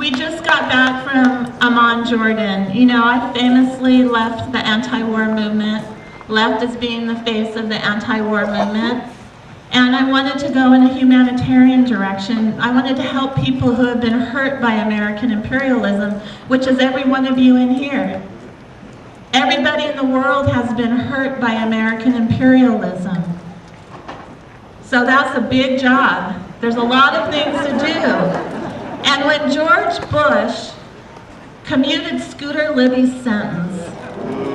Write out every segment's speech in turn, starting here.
We just got back from Amman, Jordan. You know, I famously left the anti-war movement, left as being the face of the anti-war movement, and I wanted to go in a humanitarian direction. I wanted to help people who have been hurt by American imperialism, which is every one of you in here. Everybody in the world has been hurt by American imperialism. So that's a big job. There's a lot of things to do. And when George Bush commuted Scooter Libby's sentence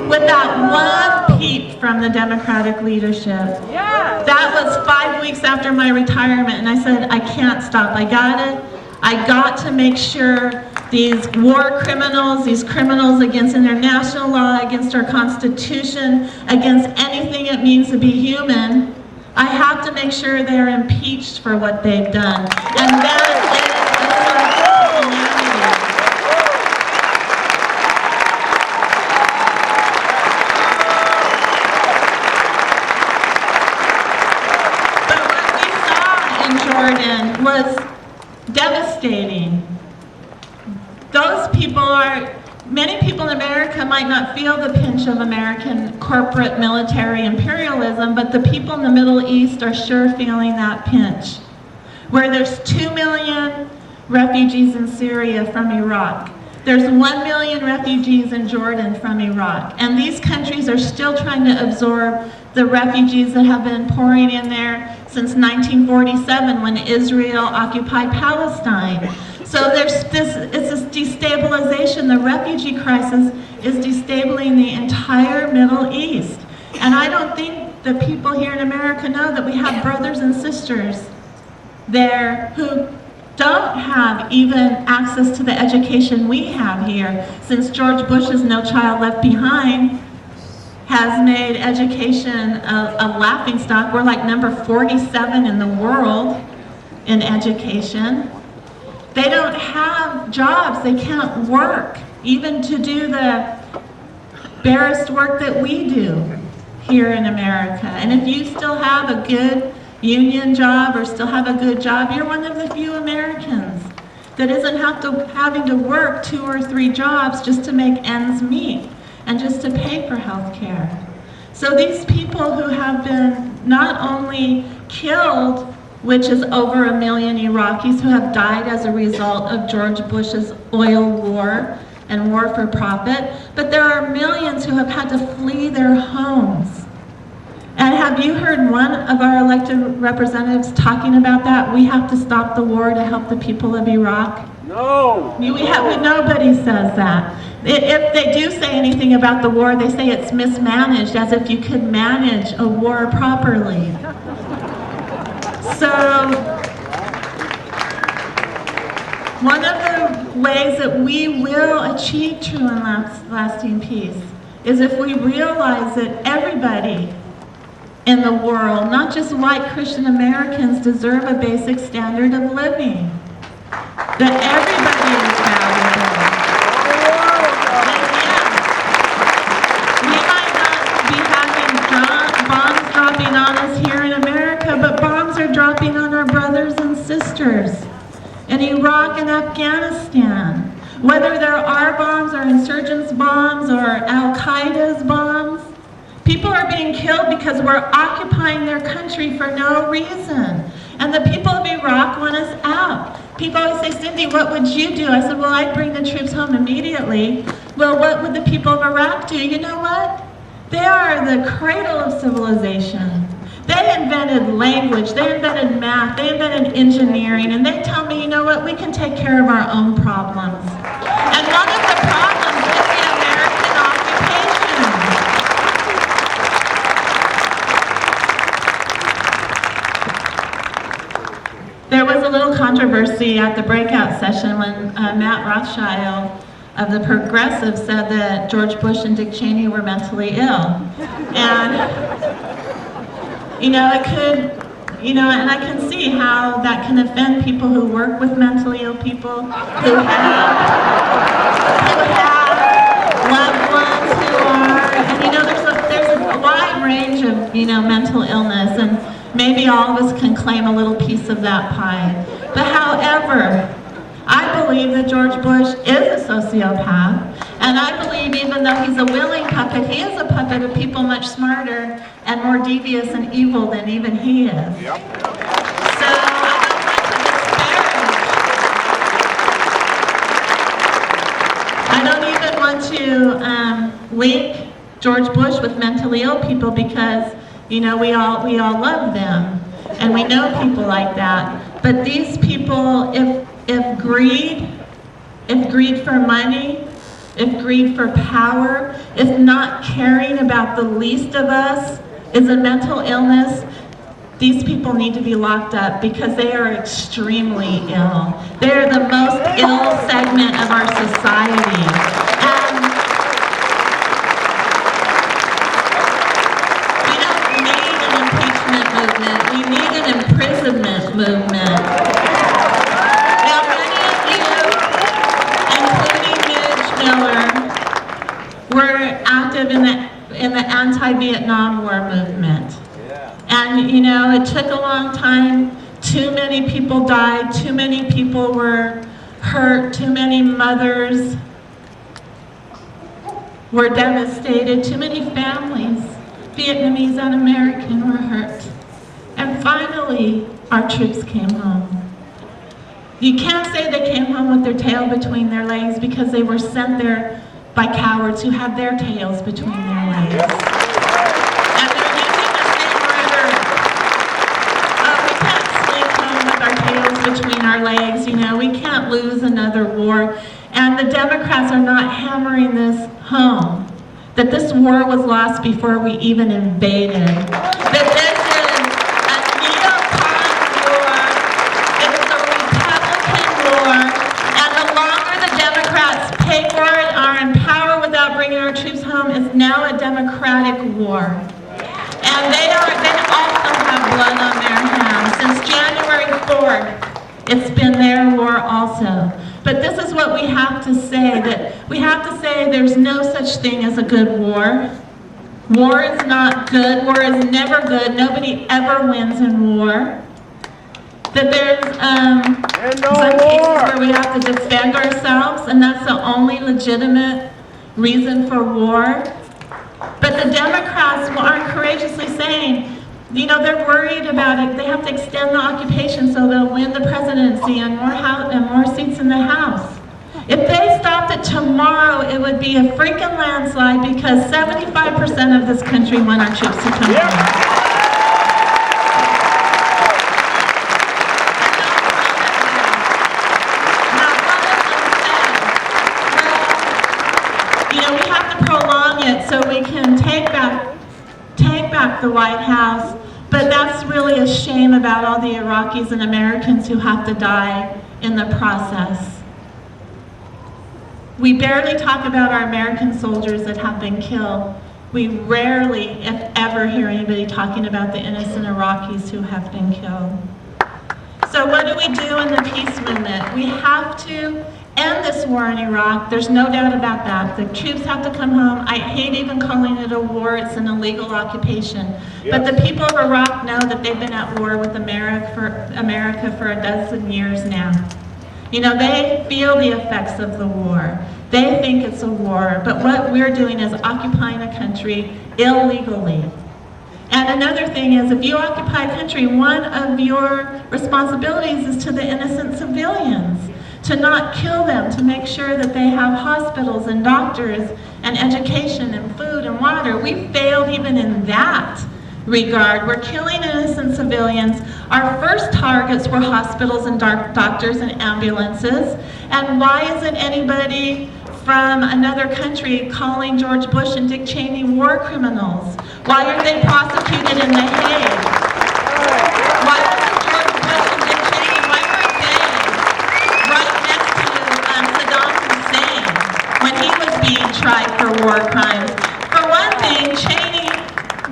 without one peep from the Democratic leadership, that was 5 weeks after my retirement, and I said, I can't stop. I got to make sure these war criminals, these criminals against international law, against our Constitution, against anything it means to be human, I have to make sure they're impeached for what they've done. And that is Jordan was devastating. Many people in America might not feel the pinch of American corporate military imperialism, but the people in the Middle East are sure feeling that pinch. Where there's 2 million refugees in Syria from Iraq. There's 1 million refugees in Jordan from Iraq. And these countries are still trying to absorb the refugees that have been pouring in there since 1947 when Israel occupied Palestine. So it's this destabilization. The refugee crisis is destabilizing the entire Middle East. And I don't think the people here in America know that we have brothers and sisters there who don't have even access to the education we have here, since George Bush's No Child Left Behind has made education a laughingstock. We're like number 47 in the world in education. They don't have jobs, they can't work, even to do the barest work that we do here in America. And if you still have a good union job or still have a good job, you're one of the few Americans that isn't having to work 2 or 3 jobs just to make ends meet and just to pay for health care. So these people who have been not only killed, which is over 1 million Iraqis who have died as a result of George Bush's oil war and war for profit, but there are millions who have had to flee their homes. And have you heard one of our elected representatives talking about that? We have to stop the war to help the people of Iraq? No! Nobody says that. If they do say anything about the war, they say it's mismanaged, as if you could manage a war properly. So, one of the ways that we will achieve true and lasting peace is if we realize that everybody in the world, not just white Christian Americans, deserve a basic standard of living. That everybody is valuable. And yes, we might not be having bombs dropping on us here in America, but bombs are dropping on our brothers and sisters in Iraq and Afghanistan. Whether there are bombs or insurgents' bombs or Al-Qaeda's bombs, people are being killed because we're occupying their country for no reason. And the people of Iraq want us out. People always say, Cindy, what would you do? I said, well, I'd bring the troops home immediately. Well, what would the people of Iraq do? You know what? They are the cradle of civilization. They invented language, they invented math, they invented engineering, and they tell me, you know what, we can take care of our own problems. And one of the problems is the American occupation. There was a little controversy at the breakout session when Matt Rothschild of the Progressive said that George Bush and Dick Cheney were mentally ill. And you know, it could, you know, and I can see how that can offend people who work with mentally ill people, who have loved ones who are, and you know, there's a wide range of, you know, mental illness, and maybe all of us can claim a little piece of that pie. But however, I believe that George Bush is a sociopath, and I believe even though he's a willing puppet, he is a puppet of people much smarter and more devious and evil than even he is. Yep. So I don't even want to link George Bush with mentally ill people, because we all love them, and we know people like that. But these people, if greed for money, if greed for power, if not caring about the least of us is a mental illness, these people need to be locked up, because they are extremely ill. They are the most ill segment of our society. We need an imprisonment movement. Now, many of you, including Midge Miller, were active in the anti-Vietnam War movement. And it took a long time. Too many people died. Too many people were hurt. Too many mothers were devastated. Too many families, Vietnamese and American, were hurt. And finally, our troops came home. You can't say they came home with their tail between their legs, because they were sent there by cowards who had their tails between their legs. And they're using the same rhetoric. We can't sneak home with our tails between our legs. We can't lose another war. And the Democrats are not hammering this home, that this war was lost before we even invaded. That this is now a democratic war. And they also have blood on their hands. Since January 4th, it's been their war also. But this is what we have to say, that we have to say there's no such thing as a good war. War is not good. War is never good. Nobody ever wins in war. That there's some cases where we have to defend ourselves, and that's the only legitimate reason for war. But the Democrats aren't courageously saying, they're worried about it. They have to extend the occupation so they'll win the presidency and more seats in the House. If they stopped it tomorrow, it would be a freaking landslide, because 75% of this country want our troops to come home. So we can take back the White House, but that's really a shame about all the Iraqis and Americans who have to die in the process. We barely talk about our American soldiers that have been killed. We rarely, if ever, hear anybody talking about the innocent Iraqis who have been killed. So what do we do in the peace movement? We have to end this war in Iraq. There's no doubt about that. The troops have to come home. I hate even calling it a war. It's an illegal occupation. Yes. But the people of Iraq know that they've been at war with America for a dozen years now. They feel the effects of the war. They think it's a war. But what we're doing is occupying a country illegally. And another thing is, if you occupy a country, one of your responsibilities is to the innocent civilians, to not kill them, to make sure that they have hospitals and doctors and education and food and water. We failed even in that regard. We're killing innocent civilians. Our first targets were hospitals and doctors and ambulances. And why isn't anybody from another country calling George Bush and Dick Cheney war criminals? Why are they prosecuted in The Hague? Why wasn't George Bush and Dick Cheney, why weren't they right next to Saddam Hussein when he was being tried for war crimes? For one thing, Cheney,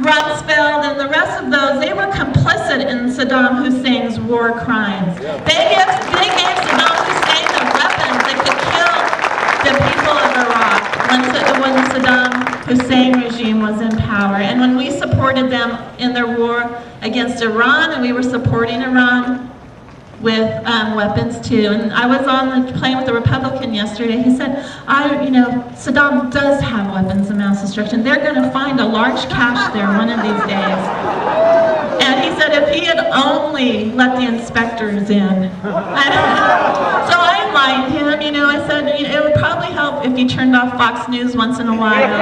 Rumsfeld, and the rest of those, they were complicit in Saddam Hussein's war crimes. They gave Saddam Hussein the weapons that could kill the people of Iraq when the Saddam Hussein regime was in power. And when we supported them in their war against Iran, and we were supporting Iran, with weapons too. And I was on the plane with a Republican yesterday. He said, Saddam does have weapons of mass destruction. They're going to find a large cache there one of these days. And he said if he had only let the inspectors in. So I enlightened him, I said it would probably help if you turned off Fox News once in a while.